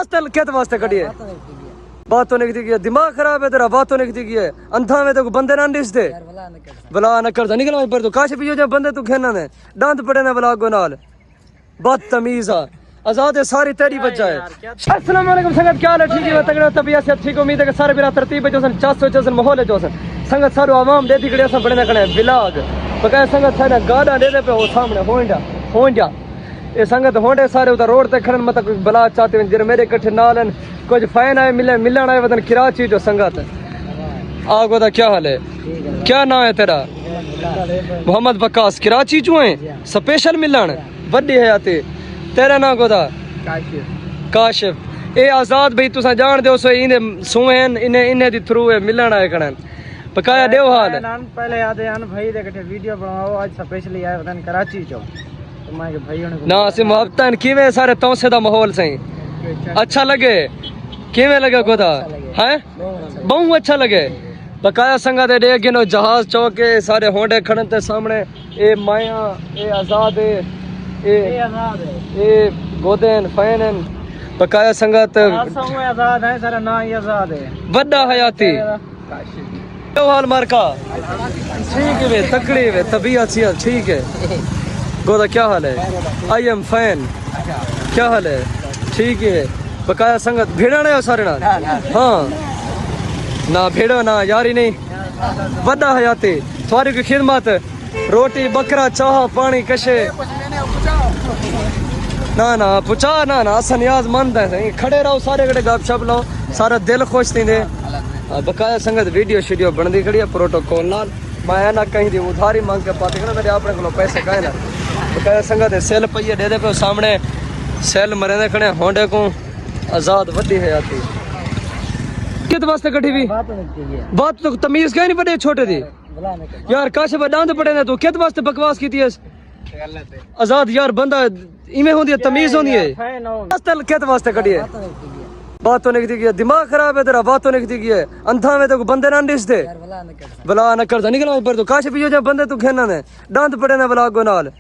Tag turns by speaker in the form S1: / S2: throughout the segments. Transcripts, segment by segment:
S1: क्या वास्ते कड़ी है बातों निकती की दिमाग खराब है तेरा बातों निकती की है अंधा में तो बंदे ना दिसते भला न कर निकल पर तो काश पियो जब बंदे तू खेना ने डांत पड़े ना भला गो नाल बदतमीज आ आजाद है सारी तेरी बच्चा है। अस्सलाम वालेकुम संगत क्या हाल है ठीक है तगड़ा तबीयत से ठीक उम्मीद है कि सारे बिरा तरतीब है जोसन चासो जोसन माहौल है जोसन संगत सारो आवाम देती गड़े सब बड़े ना कने बिलाग बकाया संगत सारे गाड़ा दे दे पे वो सामने होंडा ये संगत होंडे सारे उधर रोड ते खड़न मत बला चाहते हैं जरे मेरे कट्ठे नालन कुछ फैन आए मिलन आए वतन कराची जो संगत आगो दा क्या हाल है क्या नाम है तेरा मोहम्मद बकास कराची चो है स्पेशल मिलन बड़ी हयाती तेरा नाम गोदा काशिफ ए आजाद भाई तुसा जान दो सो इने सुहेन इने दी थ्रू है मिलन आए कणन बकाया देव हाल
S2: पहले याद है भाई दे कटे वीडियो बनाओ आज स्पेशली आए वतन कराची चो तो मैं के भाई ने
S1: ना से मोहब्बतन किवे सारे तौसे दा माहौल सही अच्छा लगे किवे लगे गोदा हैं बहुत अच्छा लगे बकाया संगा दे दे गिनो जहाज चौके सारे होंडे खड़न ते सामने ए माया ए आजाद ए गोदेन फैनन बकाया संगत
S2: आजाद है सारा ना ही आजाद है
S1: बड़ा हयाती हाल मारका ठीक है वे तकड़ी वे तबीयत सी ठीक है गोदा क्या हाल है आई एम फैन क्या हाल है ठीक है बकाया संगत भेड़ा ने सारे ना हाँ ना भेड़ो ना यारी नहीं बड़ा हयाती सारी की खिदमत रोटी बकरा चाह पानी कशे ना पुचा ना असन याद मंद है खड़े रहो सारे कड़े गप शप लो सारा दिल खुश थी दे बकाया संगत वीडियो शीडियो बनती खड़ी है प्रोटोकॉल नाल मैं ना कहीं दी उधारी मांग के पाते ना मेरे अपने को पैसे कहे ना बकाया संगत सेल पहिए दे दे पे सामने सेल मरे दे खड़े होंडे को आजाद वड्डी है आती कित वास्ते कठी भी बात तो तमीज कहीं नहीं पड़े छोटे दी यार काशिफ डांद पड़े ना तू कित वास्ते बकवास की थी आजाद यार बंदा इमे होंदी है तमीज होंदी है असल कित वास्ते कठी है बातों निकती की दिमाग खराब है तेरा बातों निकती की है अंधा में तो बंदे ना दिसते भला न कर निकल पर तो काशिफ पियो जब बंदे तू खेना ने डांत पड़े ना भला गो नाल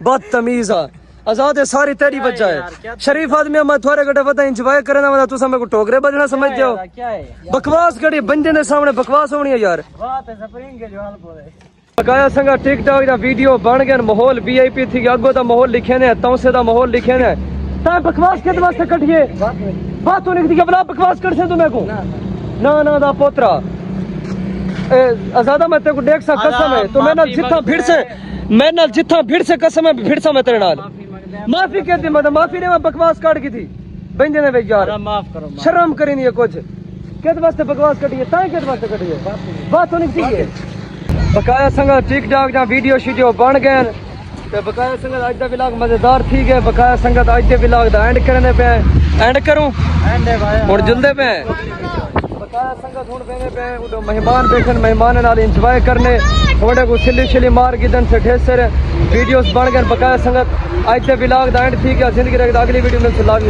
S1: बदतमीज आ आजाद है सारी तेरी बच्चा है शरीफ आदमी मैं थोड़े गड्ढे पता इंजॉय करना वाला तू मेरे को टोकरे बजना समझते हो बकवास करी बंदे ने सामने बकवास होनी है यार बकाया संगा टिकटॉक दा वीडियो बन गया माहौल वीआईपी थी अगो दा माहौल लिखे ने तौसे दा माहौल लिखे ने ता बकवास के वास्ते कटिए बात होने की बला बकवास कर से तुम्हें को ना दा पोतरा आजादा मैं तेरे को देख सा कसम है तो मैं जितना भीड़ से कसम है भीड़ से मैं तेरे नाल माफी कहती मतलब माफी ने मैं बकवास काट की थी बंदे ने भाई यार
S2: माफ करो
S1: शर्म करी नहीं है कुछ किस वास्ते बकवास कटी है ताई किस वास्ते कटी है बात होनी चाहिए बकाया संगा टिकटॉक दा वीडियो शीडियो बन गए ते बकाया संगत आज दा व्लॉग मजेदार थी गए बकाया संगत आज दे व्लॉग दा एंड करने पे एंड करूं एंड भाई हुन जल्दे पे बकाया संगत हुन पेने पे उडो मेहमान बैठन मेहमान नाल एंजॉय करने थोड़े को सिली मार गिदन से ढेर वीडियोस बन गए बकाया संगत आज दे व्लॉग दा एंड थी गया जिंदगी रे अगली वीडियो में लाग